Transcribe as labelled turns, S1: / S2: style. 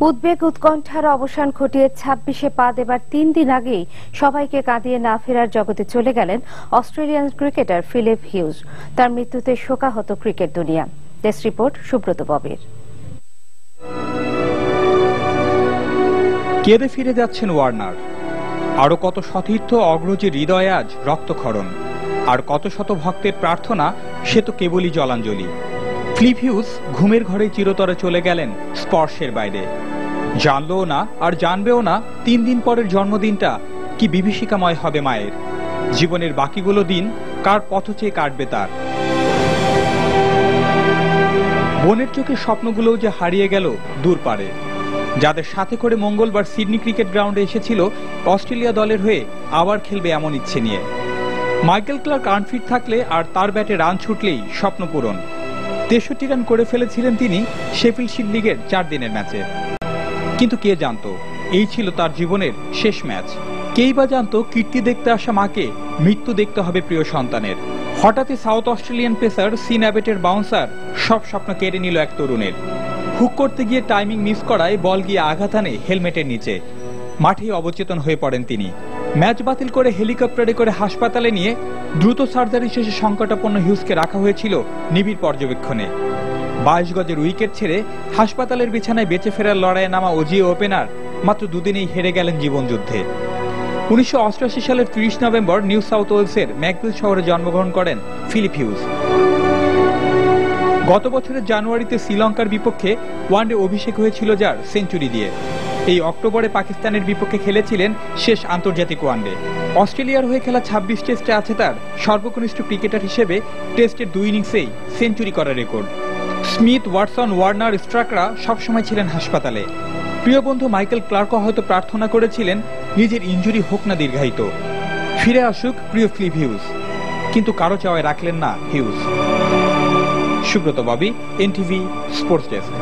S1: উদ্বেগ উৎকণ্ঠার অবসান ঘটিয়ে ২৬-এ পা দেবার ৩ দিন আগেই সবাইকে কাঁদিয়ে না ফেরার জগতে চলে গেলেন অস্ট্রেলিয়ান ক্রিকেটার ফিলিপ হিউজ। তার মৃত্যুতে শোকাহত ক্রিকেট দুনিয়া। ডেস্ক রিপোর্ট সুব্রত ববির।
S2: কেঁদে ফিরে যাচ্ছেন ওয়ার্নার। আরো কত সতীর্থ অগ্রজী হৃদয়ে আজ রক্তক্ষরণ, আর কত শত ভক্তের প্রার্থনা সে তো কেবলই জলাঞ্জলি। ফিলিপ হিউজ ঘুমের ঘরে চিরতরে চলে গেলেন স্পর্শের বাইরে। জানলও না আর জানবেও না ৩ দিন পরের জন্মদিনটা কি বিভীষিকাময় হবে মায়ের। জীবনের বাকিগুলো দিন কার পথ চেয়ে কাটবে তার। বোনের চোখের স্বপ্নগুলোও যে হারিয়ে গেল দূর পারে। যাদের সাথে করে মঙ্গলবার সিডনি ক্রিকেট গ্রাউন্ডে এসেছিল অস্ট্রেলিয়া দলের হয়ে আবার খেলবে এমন ইচ্ছে নিয়ে। মাইকেল ক্লার্ক আনফিট থাকলে আর তার ব্যাটে রান ছুটলেই স্বপ্ন পূরণ। ৬৩ রান করে ফেলেছিলেন তিনি শেফিল্ড শিল্ড লিগের ৪ দিনের ম্যাচে। কিন্তু কে জানতো এই ছিল তার জীবনের শেষ ম্যাচ। কেই বা জানতো কীর্তি দেখতে আসা মাকে মৃত্যু দেখতে হবে প্রিয় সন্তানের। হঠাৎই সাউথ অস্ট্রেলিয়ান পেসার সিন অ্যাবেটের বাউন্সার সব স্বপ্ন কেড়ে নিল এক তরুণের। হুক করতে গিয়ে টাইমিং মিস করায় বল গিয়ে আঘাত আনে হেলমেটের নিচে। মাঠেই অবচেতন হয়ে পড়েন তিনি। ম্যাচ বাতিল করে হেলিকপ্টারে করে হাসপাতালে নিয়ে দ্রুত সার্জারি শেষে সংকটাপন্ন হিউজকে রাখা হয়েছিল নিবিড় পর্যবেক্ষণে। ২২ গজের উইকেট ছেড়ে হাসপাতালের বিছানায় বেঁচে ফেরার লড়াইয়ে নামা অজিয়ে ওপেনার মাত্র দুদিনেই হেরে গেলেন জীবনযুদ্ধে। ১৯৮৮ সালের ৩০ নভেম্বর নিউ সাউথ ওয়েলসের ম্যাকভিল শহরে জন্মগ্রহণ করেন ফিলিপ হিউজ। গত বছরের জানুয়ারিতে শ্রীলঙ্কার বিপক্ষে ওয়ানডে অভিষেক হয়েছিল যার সেঞ্চুরি দিয়ে। এই অক্টোবরে পাকিস্তানের বিপক্ষে খেলেছিলেন শেষ আন্তর্জাতিক ওয়ানডে। অস্ট্রেলিয়ার হয়ে খেলা ২৬ টেস্টে আছে তার সর্বকনিষ্ঠ ক্রিকেটার হিসেবে টেস্টের ২ ইনিংসেই সেঞ্চুরি করার রেকর্ড। স্মিথ, ওয়াটসন, ওয়ার্নার, স্ট্রাকরা সবসময় ছিলেন হাসপাতালে। প্রিয় বন্ধু মাইকেল ক্লার্কও হয়তো প্রার্থনা করেছিলেন নিজের ইনজুরি হোক না দীর্ঘায়িত, ফিরে আসুক প্রিয় ফিলিপ হিউজ। কিন্তু কারো চাওয়ায় রাখলেন না huge. Subrata Bobby, NTV sports desk.